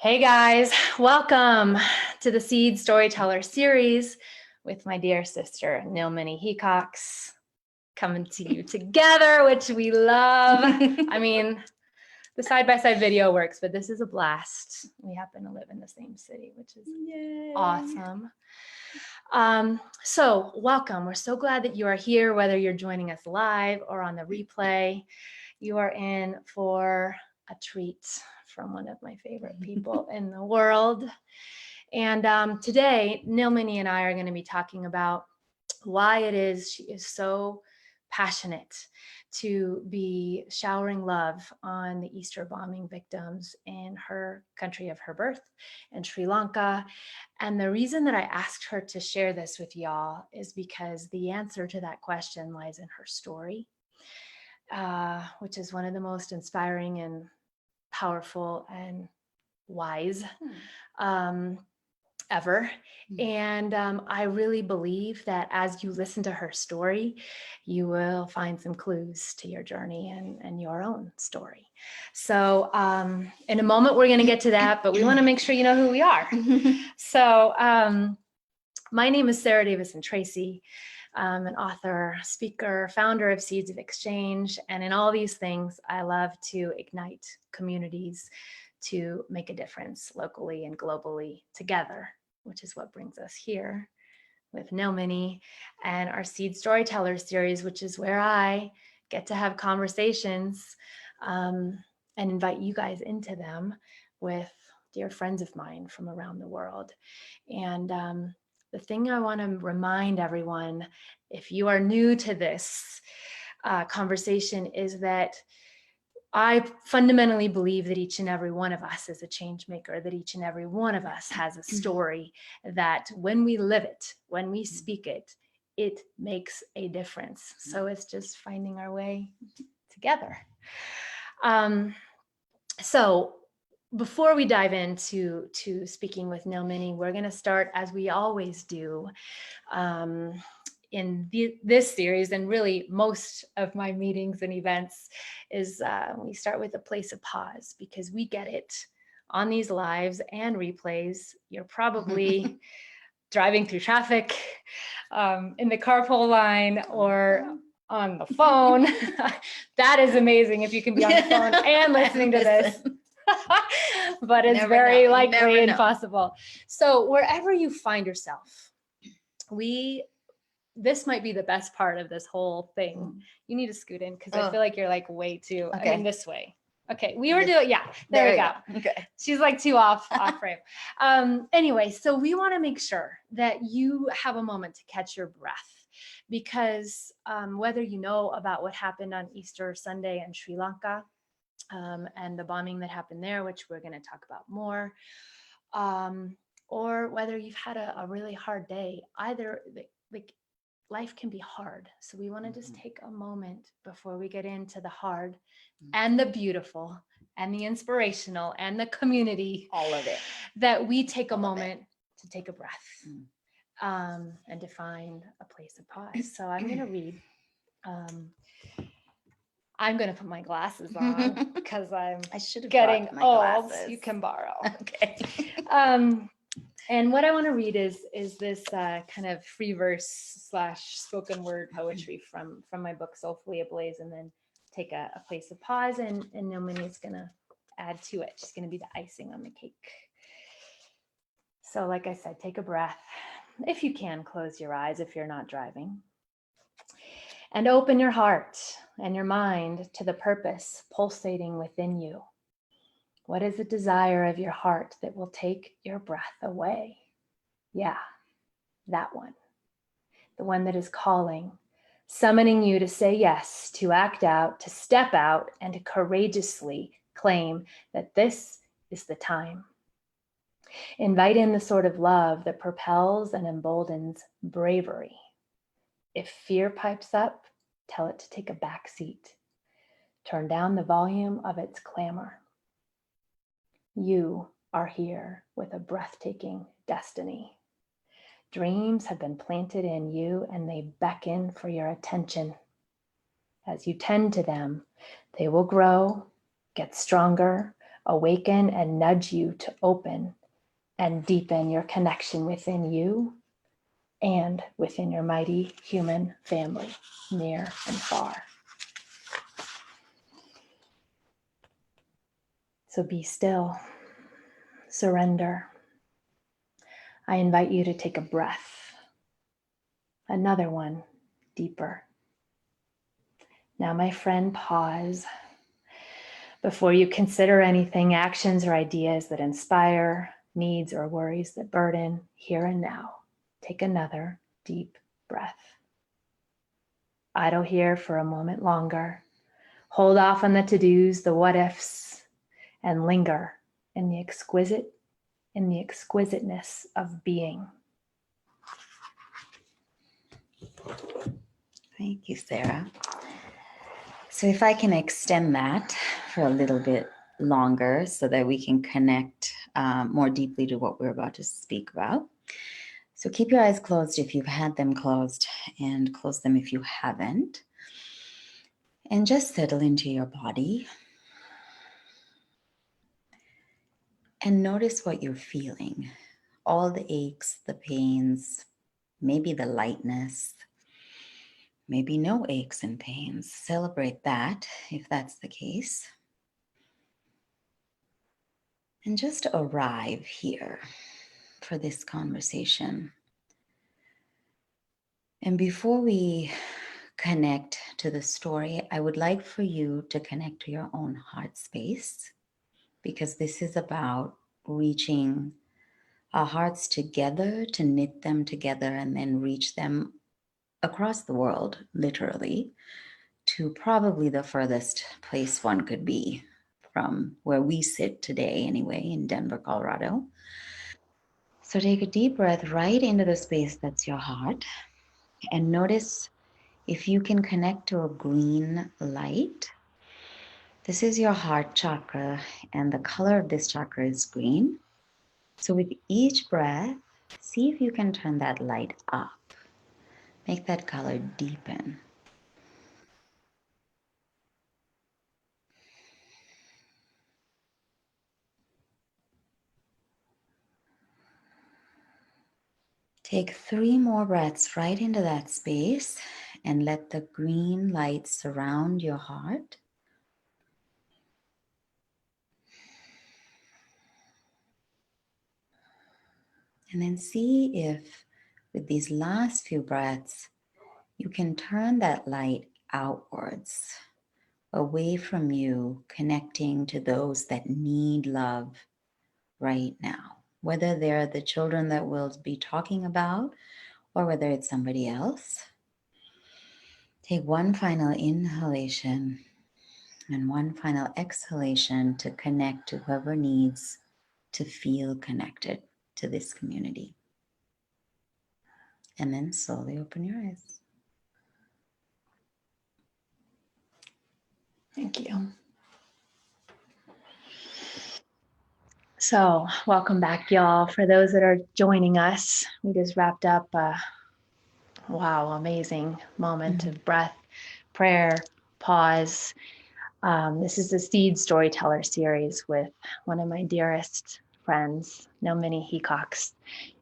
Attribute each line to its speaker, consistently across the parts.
Speaker 1: Hey guys, welcome to the Seeds Storyteller Series with my dear sister, Nilmini Hecox, coming to you together, which we love. I mean, the side-by-side video works, but this is a blast. We happen to live in the same city, which is awesome. So welcome. We're so glad that you are here, whether you're joining us live or on the replay. You are in for a treat from one of my favorite people in the world. And today, Nilmini and I are going to be talking about why it is she is so passionate to be showering love on the Easter bombing victims in her country of her birth in Sri Lanka. And the reason that I asked her to share this with y'all is because the answer to that question lies in her story, which is one of the most inspiring and powerful and wise ever. And I really believe that as you listen to her story, you will find some clues to your journey and your own story. So in a moment, we're going to get to that, but we want to make sure you know who we are. So my name is Sarah Davison-Tracy. I'm an author, speaker, founder of Seeds of Exchange. And in all these things, I love to ignite communities to make a difference locally and globally together, which is what brings us here with Nilmini and our Seed Storyteller Series, which is where I get to have conversations and invite you guys into them with dear friends of mine from around the world. And the thing I want to remind everyone, if you are new to this conversation, is that I fundamentally believe that each and every one of us is a change maker, that each and every one of us has a story that when we live it, when we speak it, it makes a difference. So it's just finding our way together. So before we dive into speaking with Nilmini, we're going to start, as we always do, in this series, and really most of my meetings and events, is we start with a place of pause, because we get it on these lives and replays. You're probably driving through traffic, in the carpool line, or on the phone. That is amazing if you can be on the phone and listening to this. But it's very likely impossible. So wherever you find yourself, this might be the best part of this whole thing. You need to scoot in, because I feel like you're like way too, I mean, this way. Okay, we were doing, yeah, there we go. Okay. She's like too off frame. Anyway, so we want to make sure that you have a moment to catch your breath, because whether you know about what happened on Easter Sunday in Sri Lanka, and the bombing that happened there, which we're going to talk about more, or whether you've had a really hard day, either like life can be hard. So we want to just take a moment before we get into the hard and the beautiful and the inspirational and the community, all of it, that we take a moment to take a breath and to find a place of pause. So I'm going to read. I'm going to put my glasses on because I should have getting my old. Glasses. You can borrow. Okay. And what I want to read is this kind of free verse / spoken word poetry from my book Soulfully Ablaze, and then take a place of pause, and Nilmini is going to add to it. She's going to be the icing on the cake. So like I said, take a breath. If you can, close your eyes if you're not driving. And open your heart and your mind to the purpose pulsating within you. What is the desire of your heart that will take your breath away? Yeah, that one. The one that is calling, summoning you to say yes, to act out, to step out, and to courageously claim that this is the time. Invite in the sort of love that propels and emboldens bravery. If fear pipes up, tell it to take a back seat. Turn down the volume of its clamor. You are here with a breathtaking destiny. Dreams have been planted in you, and they beckon for your attention. As you tend to them, they will grow, get stronger, awaken and nudge you to open and deepen your connection within you and within your mighty human family, near and far. So be still, surrender. I invite you to take a breath, another one, deeper. Now, my friend, pause. Before you consider anything, actions or ideas that inspire, needs or worries that burden, here and now, take another deep breath. Idle here for a moment longer. Hold off on the to-dos, the what-ifs, and linger in the exquisiteness of being.
Speaker 2: Thank you, Sarah. So if I can extend that for a little bit longer so that we can connect more deeply to what we're about to speak about. So keep your eyes closed if you've had them closed, and close them if you haven't. And just settle into your body. And notice what you're feeling. All the aches, the pains, maybe the lightness, maybe no aches and pains. Celebrate that if that's the case. And just arrive here for this conversation. And before we connect to the story, I would like for you to connect to your own heart space, because this is about reaching our hearts together, to knit them together and then reach them across the world, literally, to probably the furthest place one could be from where we sit today, anyway, in Denver, Colorado. So take a deep breath right into the space that's your heart, and notice if you can connect to a green light. This is your heart chakra, and the color of this chakra is green. So with each breath, see if you can turn that light up. Make that color deepen. Take 3 more breaths right into that space and let the green light surround your heart. And then see if with these last few breaths, you can turn that light outwards, away from you, connecting to those that need love right now, whether they're the children that we'll be talking about or whether it's somebody else. Take one final inhalation and one final exhalation to connect to whoever needs to feel connected to this community. And then slowly open your eyes.
Speaker 1: Thank you. So welcome back, y'all. For those that are joining us, we just wrapped up a amazing moment of breath, prayer, pause. This is the Seeds Storyteller Series with one of my dearest friends, Nilmini Hecox.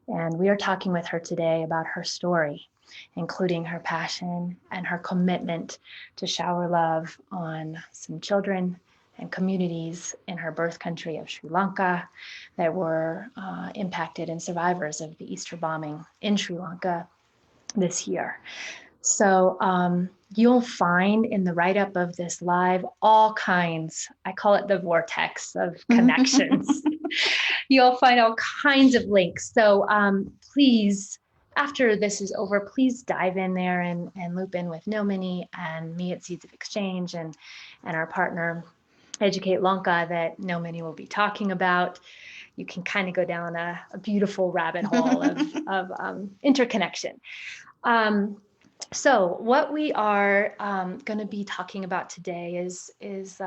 Speaker 1: And we are talking with her today about her story, including her passion and her commitment to shower love on some children and communities in her birth country of Sri Lanka that were impacted and survivors of the Easter bombing in Sri Lanka this year. So you'll find in the write-up of this live all kinds, I call it the vortex of connections. You'll find all kinds of links. So please, after this is over, please dive in there and loop in with Nilmini and me at Seeds of Exchange and our partner, Educate Lanka, that Nilmini will be talking about. You can kind of go down a beautiful rabbit hole of interconnection. So what we are going to be talking about today is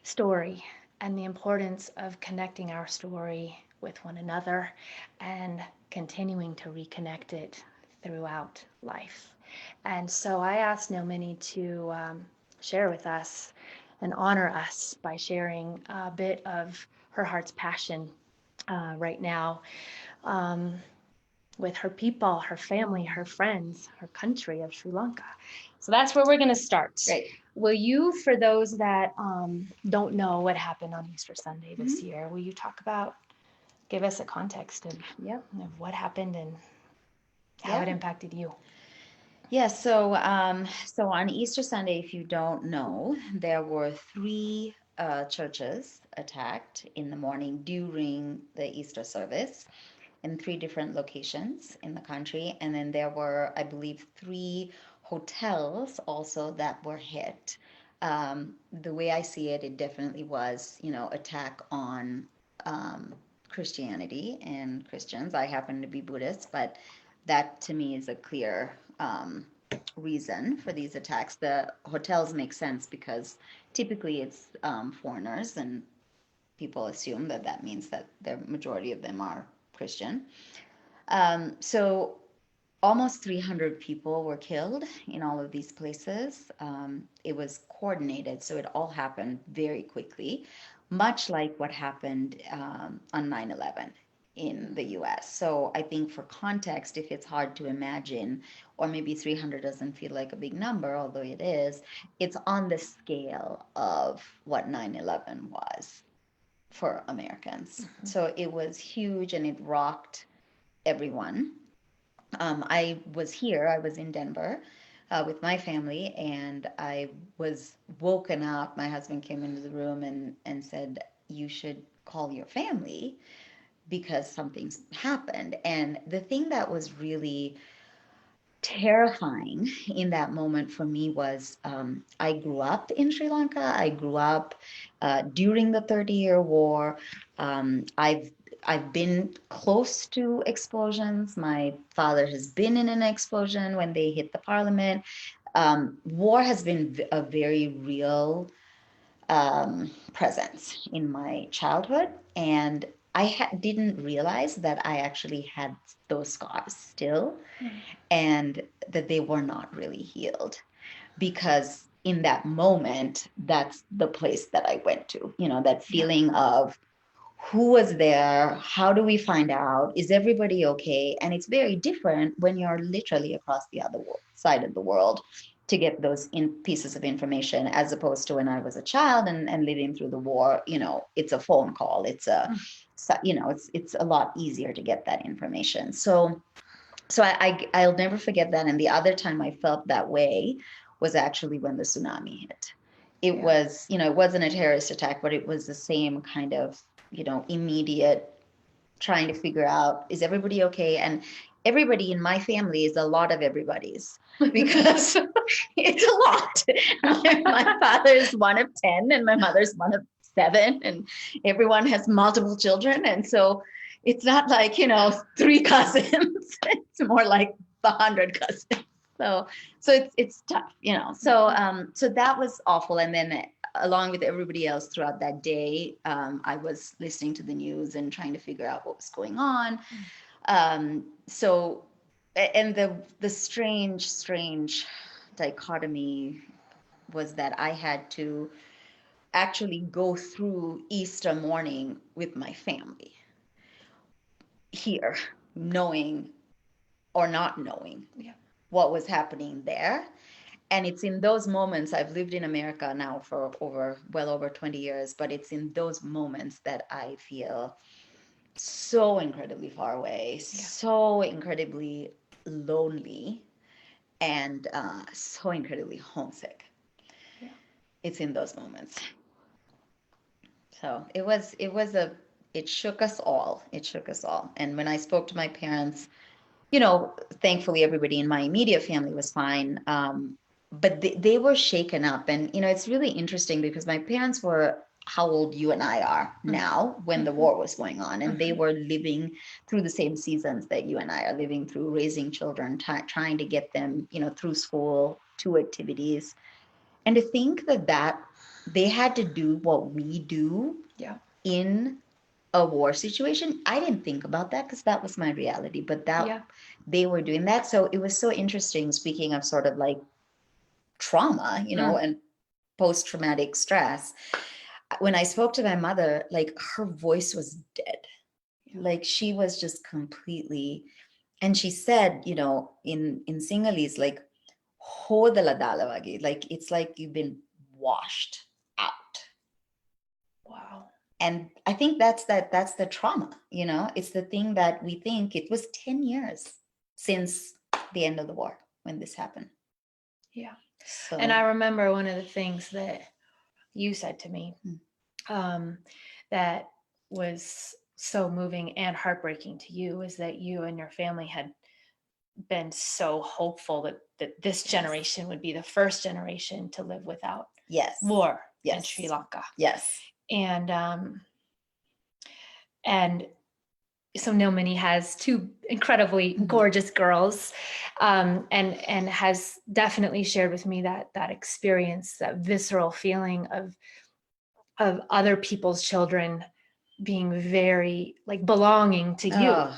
Speaker 1: story and the importance of connecting our story with one another and continuing to reconnect it throughout life. And so I asked Nilmini to share with us and honor us by sharing a bit of her heart's passion right now, with her people, her family, her friends, her country of Sri Lanka. So that's where we're going to start.
Speaker 2: Right.
Speaker 1: Will you, for those that don't know what happened on Easter Sunday this year, will you give us a context of what happened and how it impacted you?
Speaker 2: Yeah, so on Easter Sunday, if you don't know, there were three churches attacked in the morning during the Easter service in three different locations in the country. And then there were, I believe, three hotels also that were hit. The way I see it, it definitely was, attack on Christianity and Christians. I happen to be Buddhist, but that to me is a clear reason for these attacks. The hotels make sense because typically it's foreigners, and people assume that that means that the majority of them are Christian. So almost 300 people were killed in all of these places. It was coordinated, so it all happened very quickly, much like what happened on 9/11 in the US. So I think for context, if it's hard to imagine, or maybe 300 doesn't feel like a big number, although it is, it's on the scale of what 9/11 was for Americans. So it was huge and it rocked everyone. I was in Denver with my family, and I was woken up. My husband came into the room and said, "You should call your family because something's happened." And the thing that was really terrifying in that moment for me was I grew up in Sri Lanka. I grew up during the 30-year war. I've been close to explosions. My father has been in an explosion when they hit the parliament. War has been a very real presence in my childhood, and didn't realize that I actually had those scars still, and that they were not really healed, because in that moment, that's the place that I went to, that feeling of who was there, how do we find out, is everybody okay? And it's very different when you're literally across the other side of the world to get those pieces of information, as opposed to when I was a child and living through the war. It's a phone call, it's a lot easier to get that information. So I'll never forget that. And the other time I felt that way was actually when the tsunami hit. It was, it wasn't a terrorist attack, but it was the same kind of, immediate trying to figure out, is everybody okay? And everybody in my family is a lot of everybody's, because it's a lot. My father is one of 10 and my mother's one of 7, and everyone has multiple children. And so it's not like, 3 cousins. It's more like 100 cousins. So it's tough, So that was awful. And then along with everybody else throughout that day, I was listening to the news and trying to figure out what was going on. So, and the strange dichotomy was that I had to actually go through Easter morning with my family here, knowing or not knowing what was happening there. And it's in those moments, I've lived in America now for well over 20 years, but it's in those moments that I feel so incredibly far away, so incredibly lonely, and so incredibly homesick. It's in those moments. So it shook us all. It shook us all. And when I spoke to my parents, thankfully everybody in my immediate family was fine. But they were shaken up. And, it's really interesting because my parents were how old you and I are now when the war was going on. And they were living through the same seasons that you and I are living through, raising children, trying to get them, through school, to activities. And to think that they had to do what we do in a war situation, I didn't think about that because that was my reality, but they were doing that. So it was so interesting, speaking of sort of like trauma, and post-traumatic stress. When I spoke to my mother, like her voice was dead.
Speaker 1: Yeah.
Speaker 2: Like she was just completely, and she said, you know, in Sinhalese, like hodala dalavagi, like it's like you've been washed out.
Speaker 1: Wow.
Speaker 2: And I think that's the trauma, you know, it's the thing that we think. It was 10 years since the end of the war when this happened.
Speaker 1: Yeah.
Speaker 2: So,
Speaker 1: And I remember one of the things that you said to me that was so moving and heartbreaking to you is that you and your family had been so hopeful that this generation would be the first generation to live without war in Sri Lanka.
Speaker 2: Yes.
Speaker 1: And so Nilmini has two incredibly gorgeous girls, and has definitely shared with me that experience, that visceral feeling of other people's children being very like belonging to you.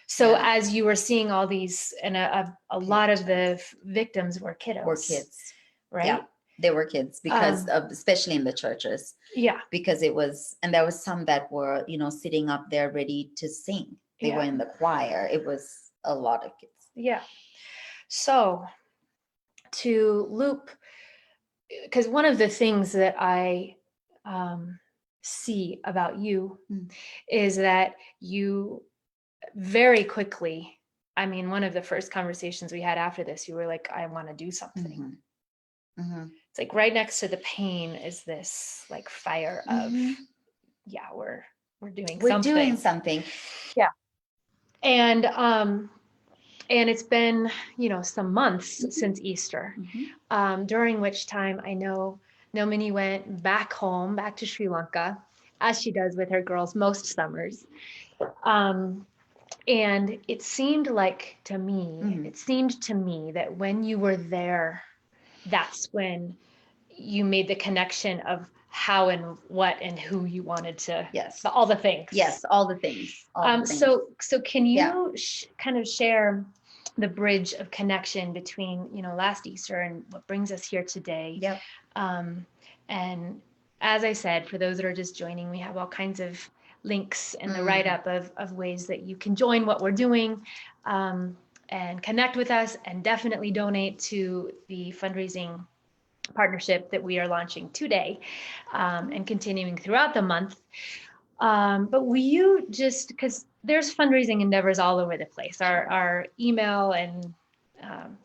Speaker 1: So as you were seeing all these, and a lot of the victims were kiddos.
Speaker 2: Were kids.
Speaker 1: Right?
Speaker 2: Yeah, they were kids because of, especially in the churches.
Speaker 1: Yeah.
Speaker 2: Because it was, and there was some that were, you know, sitting up there ready to sing. They were in the choir. It was a lot of kids.
Speaker 1: Yeah. So to loop, because one of the things that I see about you is that you very quickly, I mean, one of the first conversations we had after this, you were like, I want to do something. It's like right next to the pain is this like fire of, yeah, we're doing something.
Speaker 2: We're doing something.
Speaker 1: Yeah. And it's been, you know, some months since Easter, during which time I know Nilmini went back home, back to Sri Lanka, as she does with her girls most summers. And it seemed like to me, that when you were there, that's when you made the connection of how and what and who you wanted to, all the things.
Speaker 2: Yes, all the things.
Speaker 1: So can you kind of share the bridge of connection between, you know, last Easter and what brings us here today?
Speaker 2: Yep.
Speaker 1: And as I said, for those that are just joining, we have all kinds of links in the write-up of ways that you can join what we're doing, and connect with us, and definitely donate to the fundraising partnership that we are launching today, and continuing throughout the month. But will you just, because there's fundraising endeavors all over the place. Our email and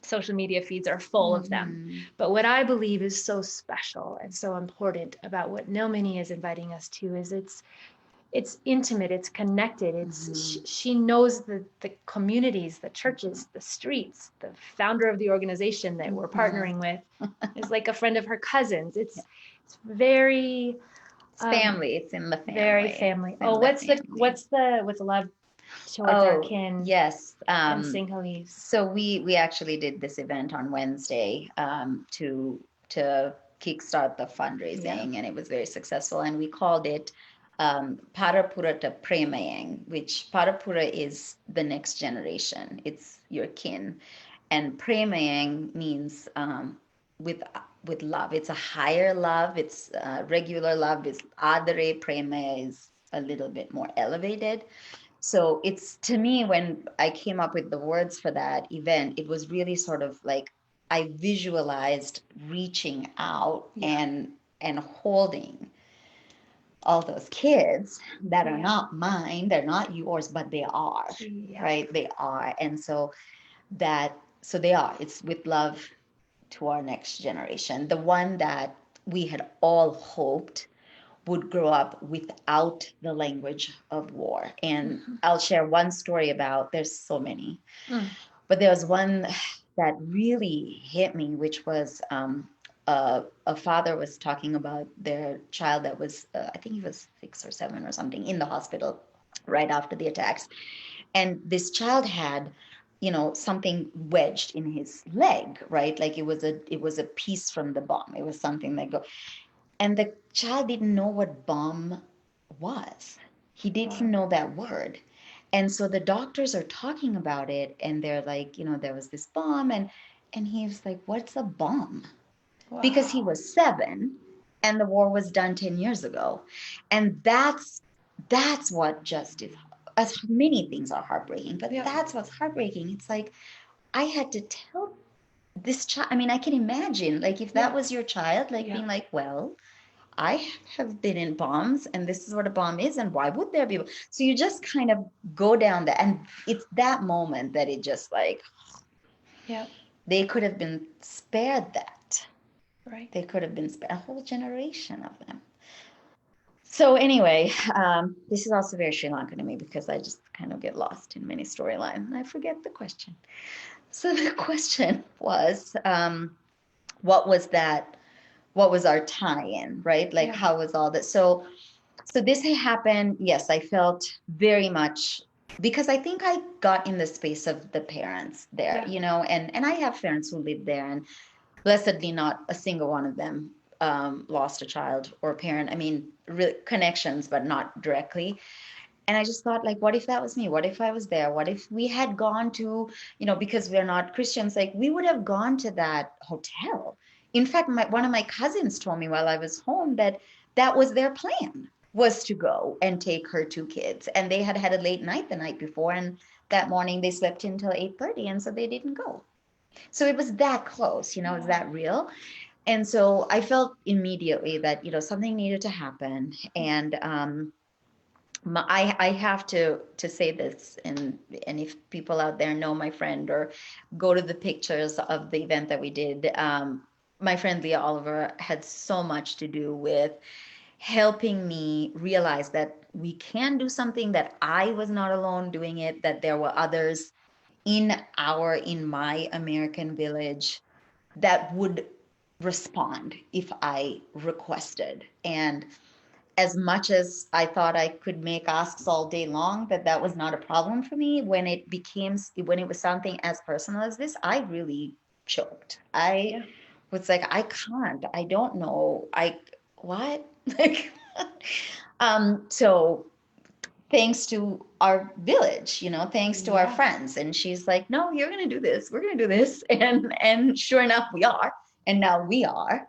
Speaker 1: social media feeds are full of them. But what I believe is so special and so important about what Nilmini is inviting us to is it's intimate, it's connected, it's she knows the communities, the churches, the streets. The founder of the organization that we're partnering with is like a friend of her cousins. It's very
Speaker 2: family. It's in the family.
Speaker 1: Very family. Oh, what's the with love towards our kin?
Speaker 2: Yes.
Speaker 1: In Sinhalese.
Speaker 2: So we actually did this event on Wednesday to kickstart the fundraising, and it was very successful. And we called it Parapurata Premayang, which Parapura is the next generation. It's your kin, and Premayang means with love. It's a higher love. It's regular love. It's adare. Prema is a little bit more elevated. So it's, to me, when I came up with the words for that event, it was really sort of like I visualized reaching out and holding all those kids that are not mine, they're not yours, but they are, right? They are. And so they are. It's with love to our next generation, the one that we had all hoped would grow up without the language of war. And I'll share one story about, there's so many, but there was one that really hit me, which was a father was talking about their child that was, I think he was 6 or 7 or something, in the hospital right after the attacks. And this child had, you know, something wedged in his leg, right? Like it was a piece from the bomb. It was something that and the child didn't know what bomb was. He didn't know that word. And so the doctors are talking about it, and they're like, you know, there was this bomb, and he was like, what's a bomb? Because he was 7, and the war was done 10 years ago. And that's what just is, as many things are heartbreaking, but
Speaker 1: Yep.
Speaker 2: that's what's heartbreaking. It's like I had to tell this child. I mean, I can imagine, like, if that
Speaker 1: Yeah.
Speaker 2: was your child, like
Speaker 1: Yeah.
Speaker 2: being like, well, I have been in bombs and this is what a bomb is, and why would there be? So you just kind of go down that, and it's that moment that it just like,
Speaker 1: Yeah.
Speaker 2: they could have been spared that.
Speaker 1: Right.
Speaker 2: They could have been spared a whole generation of them. So anyway, this is also very Sri Lankan to me because I just kind of get lost in many storylines and I forget the question. So the question was, what was that? What was our tie-in, right? Like,
Speaker 1: Yeah.
Speaker 2: how was all that? So this had happened. Yes, I felt very much because I think I got in the space of the parents there,
Speaker 1: Yeah.
Speaker 2: and I have friends who live there, and blessedly, not a single one of them lost a child or a parent. I mean, connections, but not directly. And I just thought, like, what if that was me? What if I was there? What if we had gone to, because we're not Christians, like we would have gone to that hotel. In fact, one of my cousins told me while I was home that that was their plan, was to go and take her two kids. And they had had a late night the night before. And that morning they slept until 8:30. And so they didn't go. So it was that close, it was
Speaker 1: Wow.
Speaker 2: that real. And so I felt immediately that, something needed to happen. And I have to say this, and if people out there know my friend or go to the pictures of the event that we did, my friend Leah Oliver had so much to do with helping me realize that we can do something, that I was not alone doing it, that there were others in my American village that would respond if I requested. And as much as I thought I could make asks all day long, that was not a problem for me. When it was something as personal as this, I really choked. I
Speaker 1: Yeah.
Speaker 2: was like, I can't, I don't know. What? Like, so thanks to our village, thanks to our
Speaker 1: Yeah.
Speaker 2: friends. And she's like, no, you're going to do this. We're going to do this. And sure enough, we are. And now we are.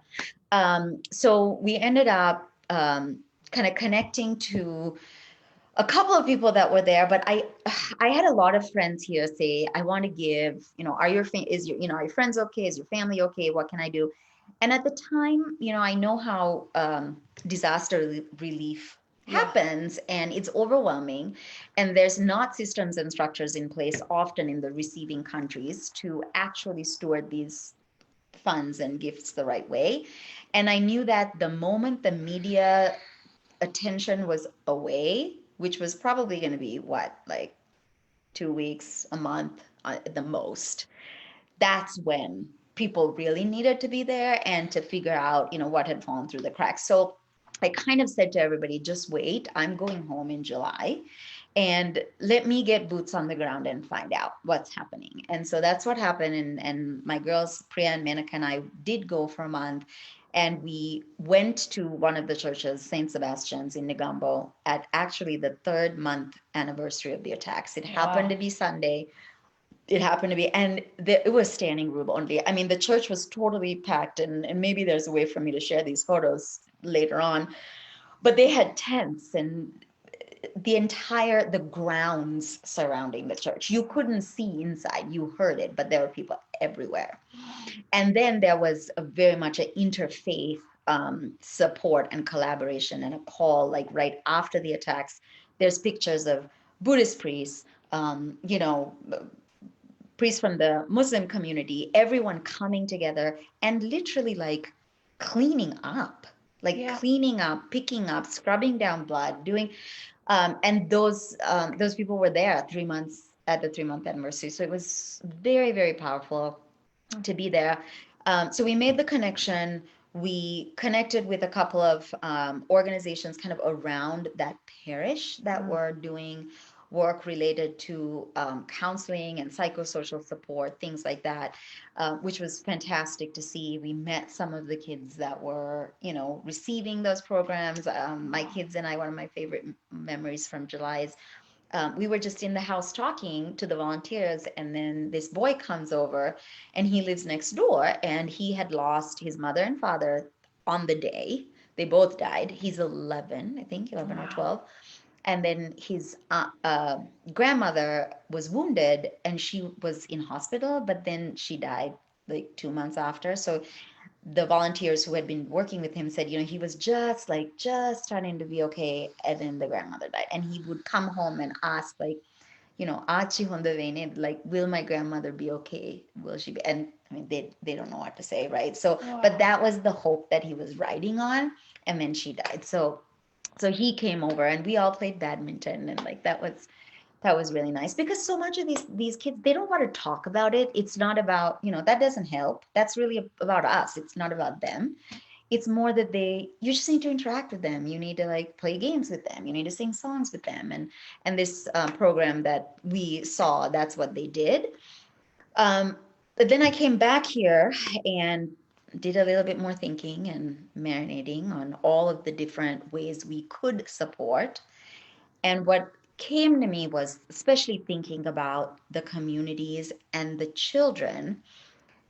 Speaker 2: So we ended up kind of connecting to a couple of people that were there, but I had a lot of friends here say, I want to give, are your are your friends okay? Is your family okay? What can I do? And at the time, I know how disaster relief
Speaker 1: Yeah.
Speaker 2: happens, and it's overwhelming, and there's not systems and structures in place often in the receiving countries to actually steward these funds and gifts the right way. And I knew that the moment the media attention was away, which was probably going to be what, like 2 weeks, a month at the most, that's when people really needed to be there and to figure out, what had fallen through the cracks. So I kind of said to everybody, just wait. I'm going home in July and let me get boots on the ground and find out what's happening. And so that's what happened. And my girls, Priya and Menaka, and I did go for a month. And we went to one of the churches, St. Sebastian's in Negombo, at actually the 3rd-month anniversary of the attacks. It happened
Speaker 1: Wow.
Speaker 2: to be Sunday. It happened to be, and it was standing room only. I mean, the church was totally packed, and maybe there's a way for me to share these photos later on. But they had tents and the grounds surrounding the church. You couldn't see inside, you heard it, but there were people everywhere. And then there was very much an interfaith support and collaboration and a call, like right after the attacks. There's pictures of Buddhist priests, priests from the Muslim community, everyone coming together and literally like cleaning up,
Speaker 1: Yeah.
Speaker 2: picking up, scrubbing down blood, doing, and those people were there 3 months at the 3-month anniversary. So it was very, very powerful to be there. So we made the connection. We connected with a couple of organizations kind of around that parish that
Speaker 1: Mm.
Speaker 2: were doing work related to counseling and psychosocial support, things like that, which was fantastic to see. We met some of the kids that were, receiving those programs. My kids and I, one of my favorite memories from July is we were just in the house talking to the volunteers, and then this boy comes over, and he lives next door, and he had lost his mother and father on the day They both died. He's 11, I think, 11 or
Speaker 1: Wow.
Speaker 2: 12. And then his grandmother was wounded and she was in hospital, but then she died like 2 months after. So the volunteers who had been working with him said, he was just starting to be okay. And then the grandmother died. And he would come home and ask, like, Achi Honda like, will my grandmother be okay? Will she be? And I mean, they don't know what to say, right? So, but
Speaker 1: Wow.
Speaker 2: that was the hope that he was riding on. And then she died. So he came over and we all played badminton, and like that was really nice, because so much of these kids, they don't want to talk about it. It's not about, that doesn't help. That's really about us. It's not about them. It's more that you just need to interact with them. You need to like play games with them. You need to sing songs with them. And this program that we saw, that's what they did. um, but then I came back here and did a little bit more thinking and marinating on all of the different ways we could support. And what came to me was especially thinking about the communities and the children,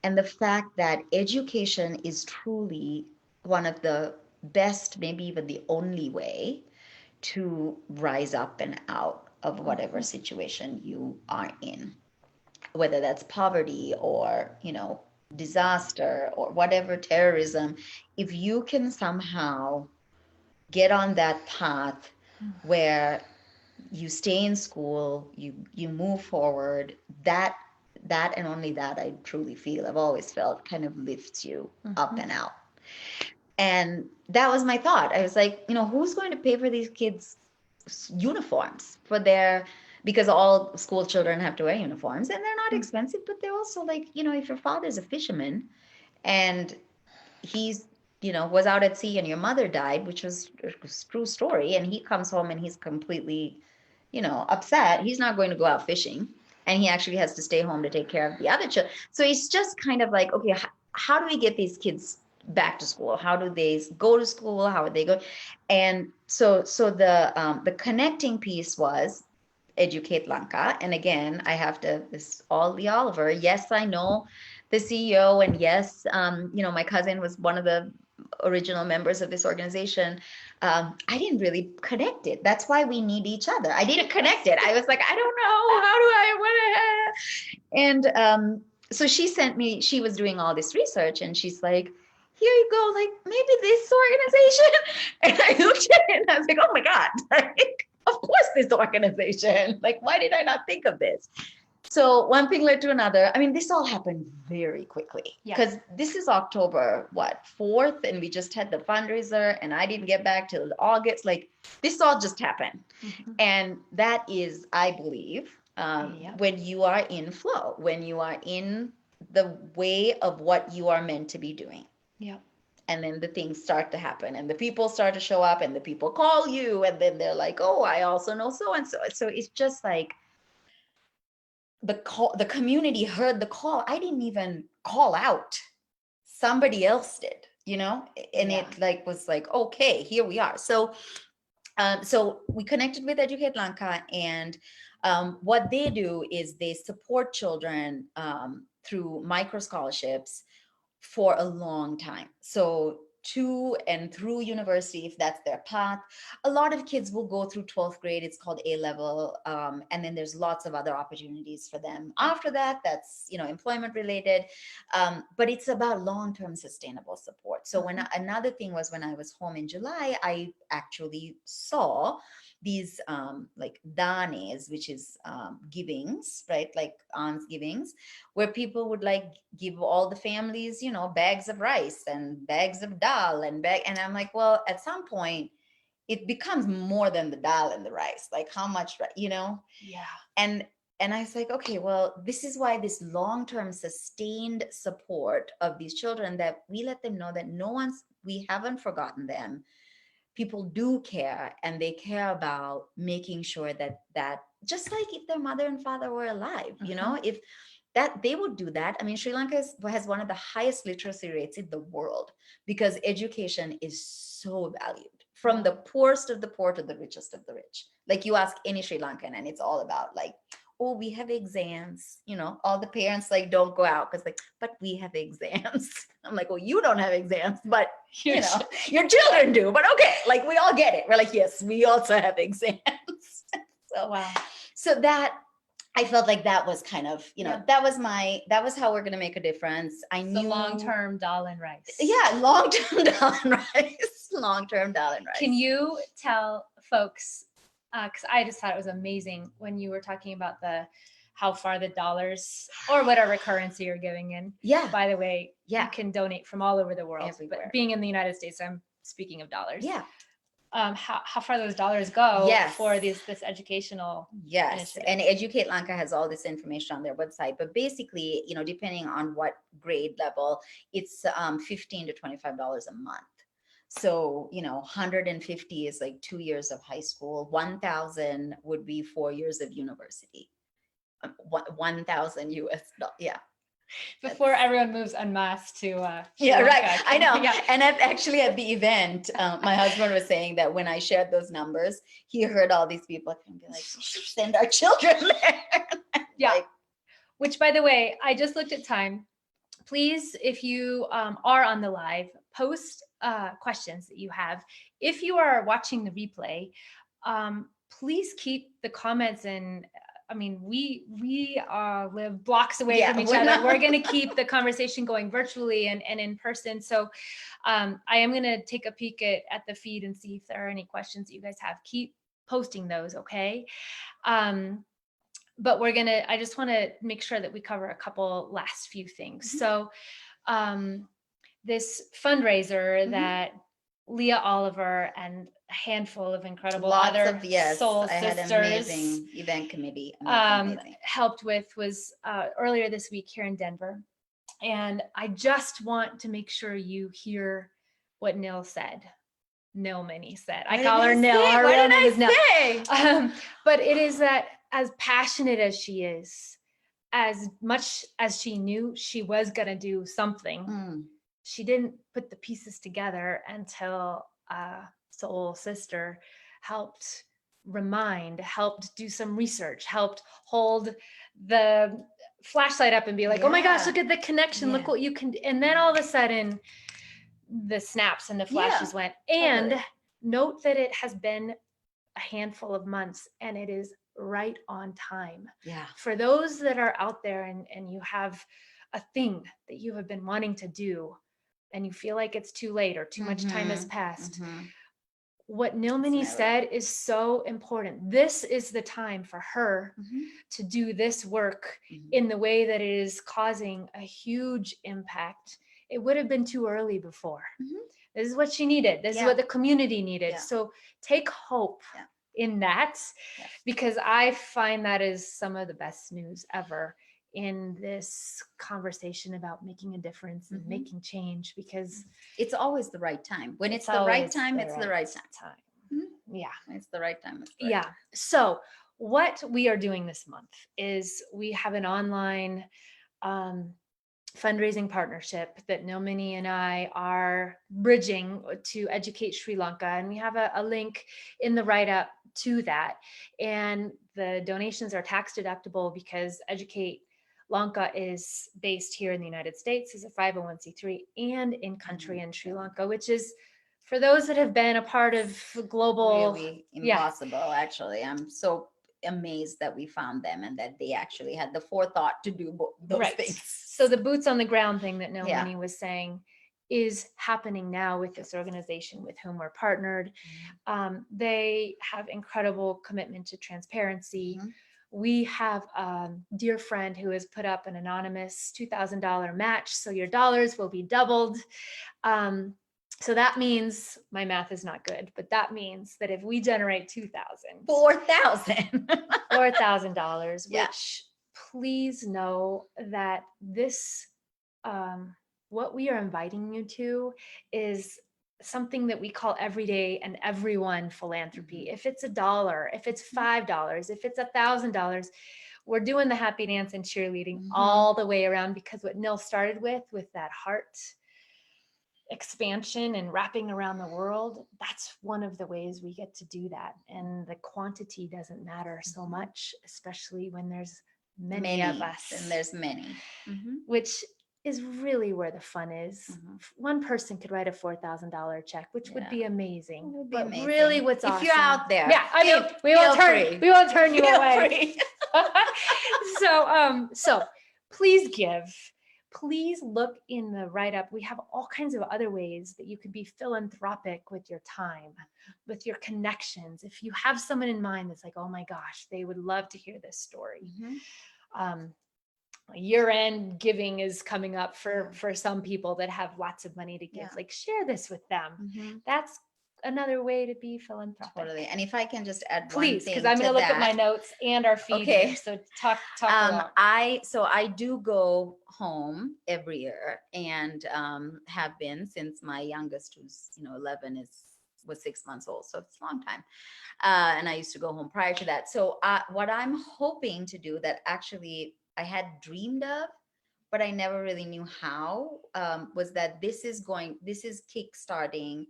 Speaker 2: and the fact that education is truly one of the best, maybe even the only way to rise up and out of whatever
Speaker 1: Mhm.
Speaker 2: situation you are in, whether that's poverty or, disaster or whatever, terrorism. If you can somehow get on that path where you stay in school, you move forward, that and only that, I truly feel, I've always felt, kind of lifts you up
Speaker 1: Mhm.
Speaker 2: and out. And that was my thought. I was like, who's going to pay for these kids' uniforms for their, because all school children have to wear uniforms, and they're not
Speaker 1: Mm.
Speaker 2: expensive, but they're also like, if your father's a fisherman and he's, was out at sea and your mother died, which was a true story, and he comes home and he's completely, upset, he's not going to go out fishing, and he actually has to stay home to take care of the other children. So it's just kind of like, okay, how do we get these kids back to school? How do they go to school? How would they go? And so the connecting piece was educate Lanka. And again, I have to, this all Lee Oliver. Yes, I know the CEO, and yes, my cousin was one of the original members of this organization. I didn't really connect it. That's why we need each other. I didn't connect it. I was like, I don't know, how do I want to? And so she sent me. She was doing all this research, and she's like, here you go, like, maybe this organization. And I looked at it and I was like, oh my God, like, of course this organization. Like, why did I not think of this? So one thing led to another. I mean, this all happened very quickly,
Speaker 1: Yeah.
Speaker 2: because this is October, 4th, and we just had the fundraiser, and I didn't get back till August. Like, this all just happened.
Speaker 1: Mhm.
Speaker 2: And that is, I believe,
Speaker 1: Yep.
Speaker 2: when you are in flow, when you are in the way of what you are meant to be doing.
Speaker 1: Yep.
Speaker 2: And then the things start to happen, and the people start to show up, and the people call you, and then they're like, oh, I also know so and so. So it's just like, the community heard the call. I didn't even call out. Somebody else did, and
Speaker 1: Yeah.
Speaker 2: it like was like, okay, here we are. So we connected with Educate Lanka, and what they do is they support children through micro scholarships for a long time. So to and through university, if that's their path. A lot of kids will go through 12th grade. It's called A level. And then there's lots of other opportunities for them. After that, that's, employment related. But it's about long-term sustainable support. So another thing was, when I was home in July, I actually saw these like danes, which is givings, right? Like alms givings, where people would like give all the families, bags of rice and bags of dal and I'm like, well, at some point it becomes more than the dal and the rice. Like, how much,
Speaker 1: Yeah.
Speaker 2: and and I was like, okay, well, this is why this long-term sustained support of these children, that we let them know that we haven't forgotten them. People do care, and they care about making sure that just like if their mother and father were alive, if that they would do that. I mean, Sri Lanka has one of the highest literacy rates in the world, because education is so valued, from the
Speaker 1: Wow.
Speaker 2: poorest of the poor to the richest of the rich. Like, you ask any Sri Lankan, and it's all about like, oh, we have exams, all the parents like don't go out because like, but we have exams. I'm like, well, you don't have exams, but you know, your children do, but okay, like we all get it. We're like, yes, we also have exams. So,
Speaker 1: Wow.
Speaker 2: so that I felt like that was kind of, you know,
Speaker 1: Yeah.
Speaker 2: that was how we're going to make a difference. I
Speaker 1: So
Speaker 2: knew
Speaker 1: long-term dal and rice.
Speaker 2: Yeah, long-term dal and rice, long-term dal and rice.
Speaker 1: Can you tell folks, because I just thought it was amazing when you were talking about how far the dollars or whatever currency you're giving in.
Speaker 2: Yeah.
Speaker 1: By the way,
Speaker 2: Yeah.
Speaker 1: you can donate from all over the world.
Speaker 2: Everywhere.
Speaker 1: But being in the United States, I'm speaking of dollars.
Speaker 2: Yeah.
Speaker 1: How far those dollars go
Speaker 2: Yes.
Speaker 1: for this educational
Speaker 2: Yes.
Speaker 1: initiative.
Speaker 2: And Educate Lanka has all this information on their website. But basically, you know, depending on what grade level, it's $15 to $25 a month. So, you know, 150 is like 2 years of high school. 1,000 would be 4 years of university. 1,000 US. Yeah.
Speaker 1: Before everyone moves en masse to Sri
Speaker 2: Yeah, right.
Speaker 1: Lanka.
Speaker 2: I know.
Speaker 1: Yeah.
Speaker 2: And actually at the event, my husband was saying that when I shared those numbers, he heard all these people and be like, we should send our children there.
Speaker 1: Yeah.
Speaker 2: Like,
Speaker 1: which, by the way, I just looked at time. Please, if you are on the live, post questions that you have. If you are watching the replay, please keep the comments in. I mean, we live blocks away from each other. We're going to keep the conversation going virtually and in person. So I am going to take a peek at the feed and see if there are any questions that you guys have. Keep posting those, okay? But I just want to make sure that we cover a couple last few things. Mm-hmm. So this fundraiser that Leah Oliver and a handful of incredible other soul sisters.
Speaker 2: I had an amazing event committee.
Speaker 1: Helped with was earlier this week here in Denver. And I just want to make sure you hear what Nil said. Nilmini said. I call her Nil. Her real name is Nil. But it is that as passionate as she is, as much as she knew she was going to do something, she didn't put the pieces together until soul sister helped do some research, helped hold the flashlight up and be like, oh my gosh, look at the connection. Look what you can do. And then all of a sudden the snaps and the flashes went. And note that it has been a handful of months and it is right on time.
Speaker 2: Yeah.
Speaker 1: For those that are out there and you have a thing that you have been wanting to do and you feel like it's too late or too much time has passed, what Nilmini said is so important. This is the time for her to do this work in the way that it is causing a huge impact. It would have been too early before. This is what she needed. This is what the community needed. Yeah. So take hope in that because I find that is some of the best news ever in this conversation about making a difference and making change, because
Speaker 2: it's always the right time. When it's the right time, it's the right time.
Speaker 1: Yeah.
Speaker 2: It's the right time.
Speaker 1: Yeah. So what we are doing this month is we have an online fundraising partnership that Nilmini and I are bridging to Educate Sri Lanka. And we have a link in the write-up to that. And the donations are tax deductible because Educate Lanka is based here in the United States as a 501c3 and in country in Sri Lanka, which is, for those that have been a part of global...
Speaker 2: Really impossible, actually. I'm so amazed that we found them and that they actually had the forethought to do those things.
Speaker 1: So the boots on the ground thing that Nilmini was saying is happening now with this organization with whom we're partnered. They have incredible commitment to transparency. We have a dear friend who has put up an anonymous $2,000 match, so your dollars will be doubled. So that means, my math is not good, but that means that if we generate $4,000, which please know that this, what we are inviting you to is something that we call everyday and everyone philanthropy. If it's $1, if it's $5, if it's $1,000, we're doing the happy dance and cheerleading all the way around, because what Nil started with that heart expansion and wrapping around the world, that's one of the ways we get to do that. And the quantity doesn't matter so much, especially when there's many of us.
Speaker 2: And there's many.
Speaker 1: Which is really where the fun is.
Speaker 2: Mhm.
Speaker 1: One person could write a $4,000 check, which would
Speaker 2: Yeah.
Speaker 1: be amazing.
Speaker 2: It would be
Speaker 1: But
Speaker 2: amazing.
Speaker 1: really what's
Speaker 2: If
Speaker 1: awesome.
Speaker 2: you're out there,
Speaker 1: Yeah, I mean, we
Speaker 2: feel
Speaker 1: won't turn
Speaker 2: free.
Speaker 1: we won't turn you
Speaker 2: Feel
Speaker 1: away.
Speaker 2: free.
Speaker 1: So please give. Please look in the write-up. We have all kinds of other ways that you can be philanthropic with your time, with your connections. If you have someone in mind that's like, oh my gosh, they would love to hear this story.
Speaker 2: Mhm.
Speaker 1: Year-end giving is coming up for some people that have lots of money to give.
Speaker 2: Yeah.
Speaker 1: Like, share this with them.
Speaker 2: Mhm.
Speaker 1: That's another way to be philanthropic.
Speaker 2: Totally. And if I can just add
Speaker 1: Please,
Speaker 2: one thing
Speaker 1: because I'm going to look at my
Speaker 2: that.
Speaker 1: notes and our feed
Speaker 2: Okay.
Speaker 1: here. So talk about.
Speaker 2: I do go home every year and have been since my youngest, who's 11, was 6 months old, so it's a long time. And I used to go home prior to that. So what I'm hoping to do that actually I had dreamed of, but I never really knew how, was that this is kickstarting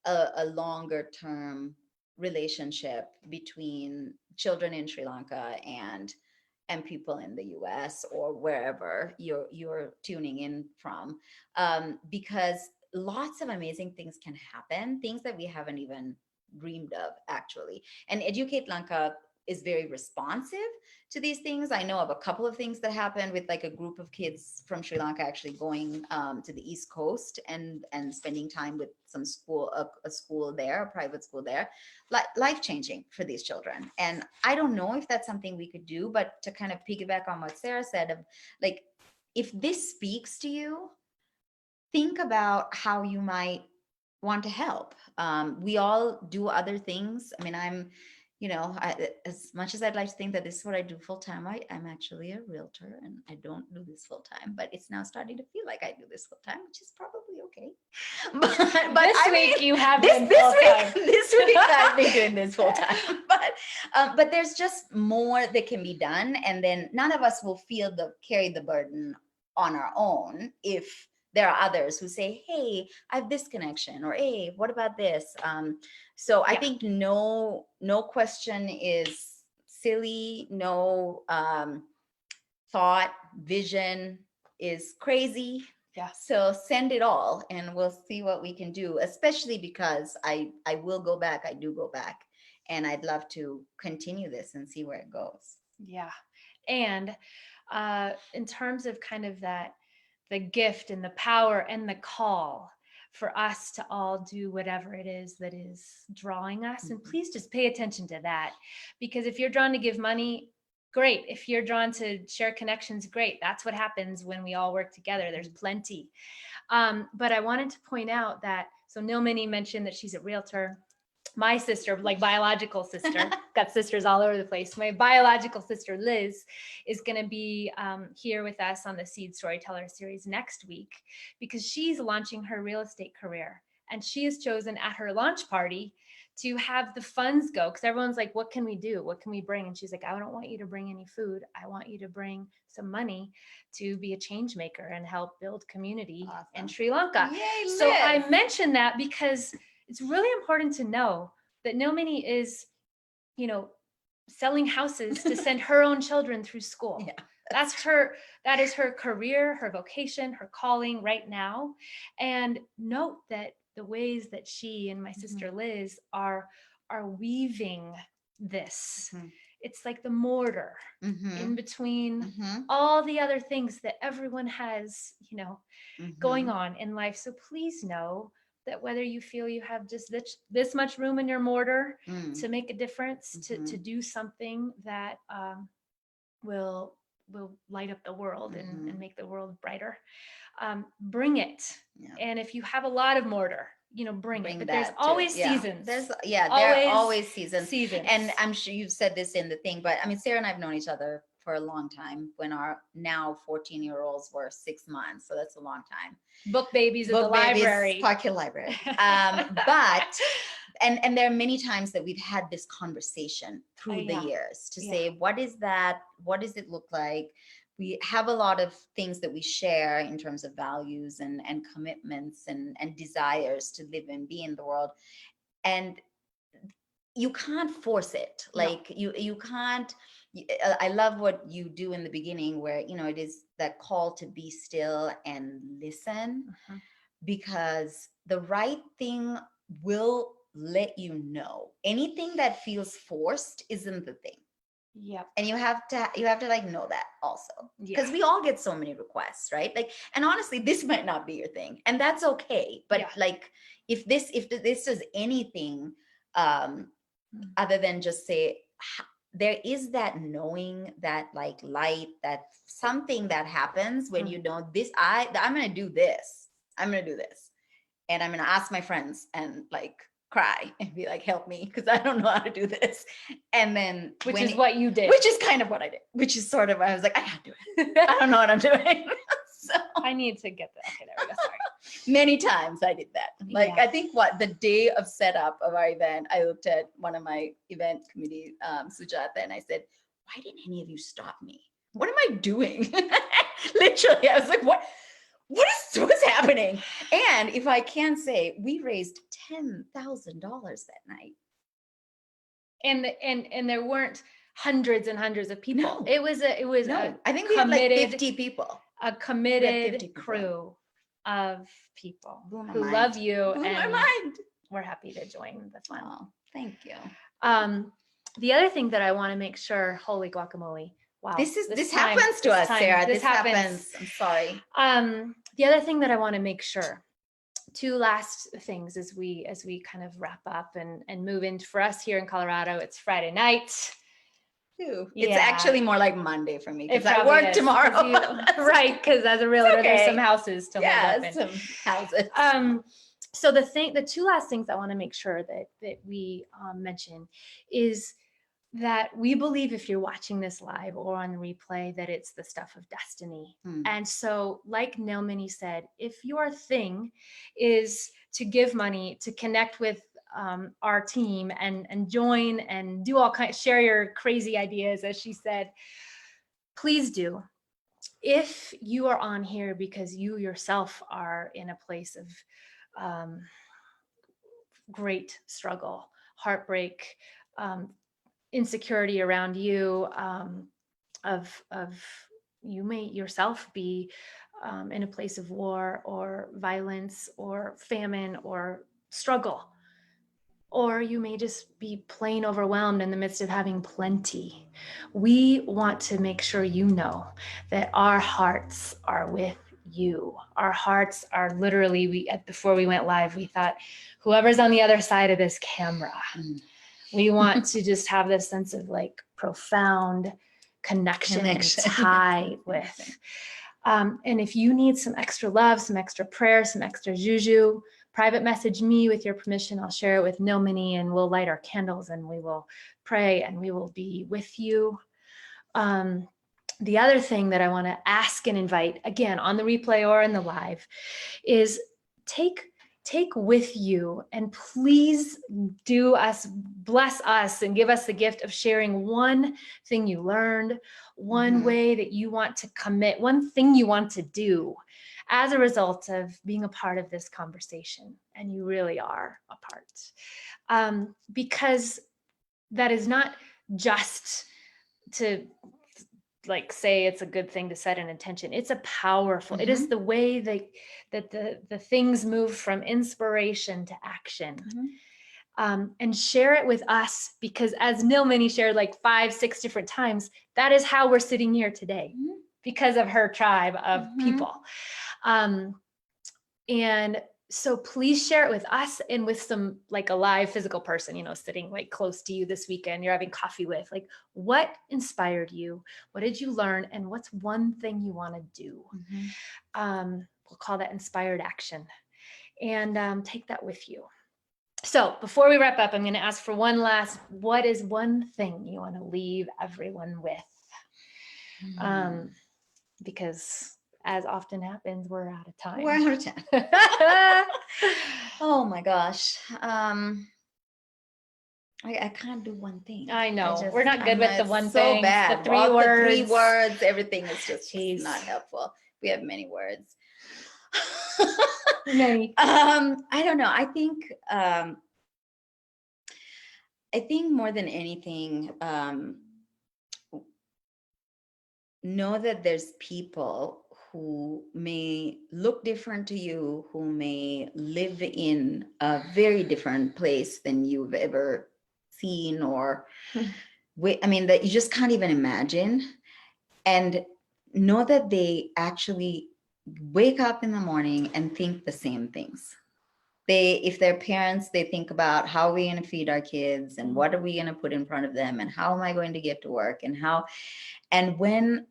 Speaker 2: a longer term relationship between children in Sri Lanka and people in the US or wherever you're tuning in from, because lots of amazing things can happen, things that we haven't even dreamed of actually. And Educate Lanka is very responsive to these things. I know of a couple of things that happened with like a group of kids from Sri Lanka actually going to the East Coast and spending time with some school, a school there, a private school there, life changing for these children. And I don't know if that's something we could do, but to kind of piggyback on what Sarah said, of like, if this speaks to you, think about how you might want to help. We all do other things. I mean, as much as I'd like to think that this is what I do full time, I'm actually a realtor and I don't do this full time, but it's now starting to feel like I do this full time, which is probably okay. But
Speaker 1: this week you have
Speaker 2: this
Speaker 1: been
Speaker 2: week
Speaker 1: full-time.
Speaker 2: this week I've been doing this full time. But there's just more that can be done, and then none of us will carry the burden on our own if there are others who say, hey, I have this connection, or hey, what about this? So I think no question is silly. No thought, vision is crazy.
Speaker 1: Yeah.
Speaker 2: So send it all and we'll see what we can do, especially because I will go back. I do go back, and I'd love to continue this and see where it goes.
Speaker 1: Yeah. And in terms of kind of the gift and the power and the call for us to all do whatever it is that is drawing us. And please just pay attention to that, because if you're drawn to give money, great. If you're drawn to share connections, great. That's what happens when we all work together. There's plenty. But I wanted to point out that, so Nilmini mentioned that she's a realtor. My sister, like biological sister, got sisters all over the place. My biological sister, Liz, is going to be here with us on the Seeds Storyteller Series next week, because she's launching her real estate career. And she has chosen at her launch party to have the funds go, because everyone's like, what can we do? What can we bring? And she's like, I don't want you to bring any food. I want you to bring some money to be a change maker and help build community in Sri Lanka.
Speaker 2: Yay,
Speaker 1: So
Speaker 2: Liz.
Speaker 1: I mentioned that because it's really important to know that Nilmini is, selling houses to send her own children through school.
Speaker 2: Yeah,
Speaker 1: that is her career, her vocation, her calling right now. And note that the ways that she and my sister Liz are weaving this. It's like the mortar in between all the other things that everyone has, going on in life. So please know that whether you feel you have just this much room in your mortar to make a difference, to do something that will light up the world and make the world brighter, bring it. Yeah. And if you have a lot of mortar, bring it. But there's always seasons.
Speaker 2: There are always seasons. And I'm sure you've said this in the thing, but I mean, Sarah and I've known each other for a long time, when our now 14-year-olds were 6 months. So that's a long time.
Speaker 1: Book babies at the library.
Speaker 2: Park Hill Library. But and there are many times that we've had this conversation through the years to say, what is that? What does it look like? We have a lot of things that we share in terms of values and commitments and desires to live and be in the world. And you can't force it.
Speaker 1: No.
Speaker 2: Like you can't. I love what you do in the beginning, where it is that call to be still and listen,
Speaker 1: Mhm.
Speaker 2: because the right thing will let you know. Anything that feels forced isn't the thing.
Speaker 1: Yep.
Speaker 2: And you have to like know that also,
Speaker 1: Yeah.
Speaker 2: because we all get so many requests, right? Like, and honestly, this might not be your thing, and that's okay. But
Speaker 1: Yeah.
Speaker 2: like, if this is anything other than just say, there is that knowing, that like light, that something that happens when you know this, I'm gonna do this, I'm gonna do this, and I'm gonna ask my friends and like cry and be like, help me, because I don't know how to do this. And then
Speaker 1: Which is what you did.
Speaker 2: which is kind of what I did, which is sort of, I was like, I can't do it, I don't know what I'm doing. So
Speaker 1: I need to get that. Okay, there we go. Sorry.
Speaker 2: many times I did that. Like,
Speaker 1: Yeah.
Speaker 2: I think the day of setup of our event, I looked at one of my event committee, Sujata, and I said, why didn't any of you stop me? What am I doing? Literally, I was like, what's happening? And if I can say, we raised $10,000 that night.
Speaker 1: And there weren't hundreds and hundreds of people.
Speaker 2: No.
Speaker 1: It was a
Speaker 2: I think we had like 50 people.
Speaker 1: A committed crew of people who love you, and we're happy to join the fun.
Speaker 2: Oh, thank you.
Speaker 1: The other thing that I want to make sure, holy guacamole. Wow.
Speaker 2: This happens to us, Sarah. This happens. I'm sorry.
Speaker 1: The other thing that I want to make sure, two last things as we kind of wrap up and move into, for us here in Colorado, it's Friday night.
Speaker 2: It's actually more like Monday for me, because I
Speaker 1: probably
Speaker 2: work tomorrow.
Speaker 1: Right, because as a realtor, there's some houses to hold open.
Speaker 2: Some houses.
Speaker 1: So the two last things I want to make sure that we mention is that we believe, if you're watching this live or on the replay, that it's the stuff of destiny. And so, like Nilmini said, if your thing is to give money, to connect with our team and join and do all kinds, share your crazy ideas, as she said, please do. If you are on here because you yourself are in a place of great struggle, heartbreak, insecurity around you, of you may yourself be in a place of war or violence or famine or struggle, or you may just be plain overwhelmed in the midst of having plenty. We want to make sure you know that our hearts are with you. Our hearts are literally, before we went live, we thought, whoever's on the other side of this camera, we want to just have this sense of like profound connection. And tie with. And if you need some extra love, some extra prayer, some extra juju, private message me with your permission. I'll share it with Nilmini, and we'll light our candles and we will pray and we will be with you. The other thing that I want to ask and invite, again, on the replay or in the live, is take with you, and please bless us and give us the gift of sharing one thing you learned, one way that you want to commit, one thing you want to do as a result of being a part of this conversation. And you really are a part, because that is not just to like say it's a good thing to set an intention. It's a powerful, it is the way that the things move from inspiration to action. And share it with us, because as Nilmini shared like 5-6 different times, that is how we're sitting here today, because of her tribe of people. And so please share it with us and with some, like a live physical person, sitting like close to you this weekend, you're having coffee with, like, what inspired you? What did you learn? And what's one thing you want to do? We'll call that inspired action, and take that with you. So before we wrap up, I'm going to ask for one last, what is one thing you want to leave everyone with? Because as often happens, we're out of time.
Speaker 2: We're out of time. Oh my gosh. I can't do one thing.
Speaker 1: I know. We're not good with the one thing.
Speaker 2: So bad.
Speaker 1: The 3 words.
Speaker 2: The 3 words, everything is just not helpful. We have many words.
Speaker 1: Many.
Speaker 2: I don't know. I think I think more than anything, know that there's people who may look different to you, who may live in a very different place than you've ever seen, or I mean, that you just can't even imagine. And know that they actually wake up in the morning and think the same things. If they're parents, they think about how are we going to feed our kids and what are we going to put in front of them and how am I going to get to work and when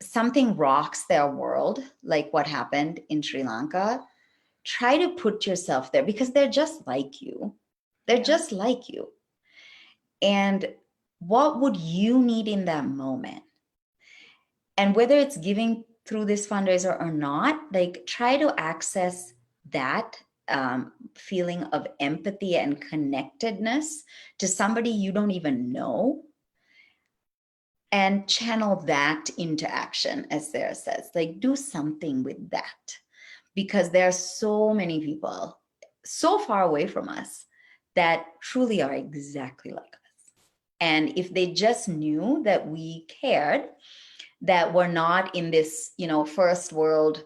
Speaker 2: something rocks their world, like what happened in Sri Lanka, try to put yourself there because they're just like you. They're just like you. And what would you need in that moment? And whether it's giving through this fundraiser or not, like try to access that feeling of empathy and connectedness to somebody you don't even know, and channel that into action, as Sarah says, like do something with that, because there are so many people so far away from us that truly are exactly like us. And if they just knew that we cared, that we're not in this, first world,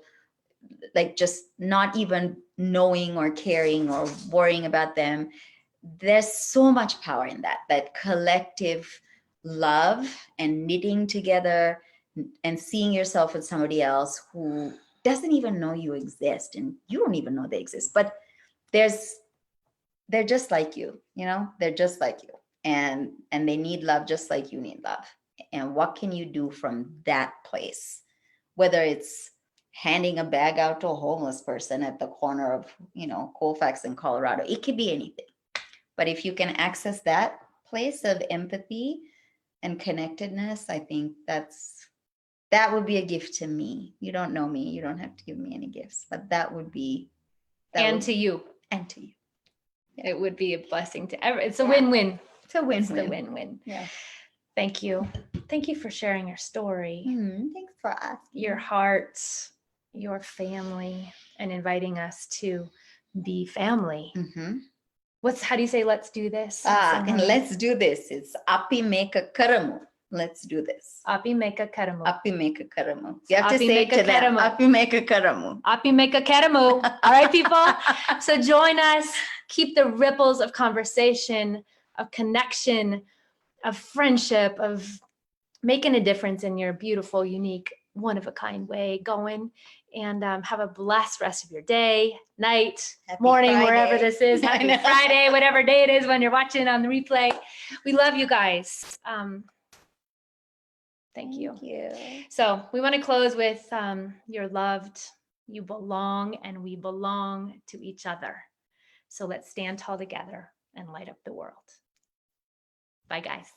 Speaker 2: like just not even knowing or caring or worrying about them, there's so much power in that collective love and knitting together and seeing yourself with somebody else who doesn't even know you exist and you don't even know they exist, but they're just like you, they're just like you, and they need love just like you need love. And what can you do from that place, whether it's handing a bag out to a homeless person at the corner of Colfax in Colorado, it could be anything. But if you can access that place of empathy and connectedness, I think that would be a gift to me. You don't know me, you don't have to give me any gifts, but that would be
Speaker 1: to you.
Speaker 2: And to you.
Speaker 1: Yeah. It would be a blessing to ever. It's a win-win.
Speaker 2: It's a win-win.
Speaker 1: It's the win-win.
Speaker 2: Yeah.
Speaker 1: Thank you. Thank you for sharing your story.
Speaker 2: Thanks for asking.
Speaker 1: Your heart, your family, and inviting us to be family. How do you say let's do this?
Speaker 2: And let's do this. It's Api Meka Karamu. Let's do this.
Speaker 1: Api Meka Karamu.
Speaker 2: Api Meka Karamu. You have to
Speaker 1: Api
Speaker 2: say
Speaker 1: Meka
Speaker 2: to them,
Speaker 1: Karamu.
Speaker 2: Api Meka Karamu.
Speaker 1: Api Meka Karamu. All right, people. So join us. Keep the ripples of conversation, of connection, of friendship, of making a difference in your beautiful, unique, one-of-a-kind way going. And have a blessed rest of your day, night,
Speaker 2: Happy
Speaker 1: morning,
Speaker 2: Friday.
Speaker 1: wherever this is. Happy Friday, whatever day it is when you're watching on the replay. We love you guys. Thank you. So we want to close with you're loved, you belong, and we belong to each other. So let's stand tall together and light up the world. Bye, guys.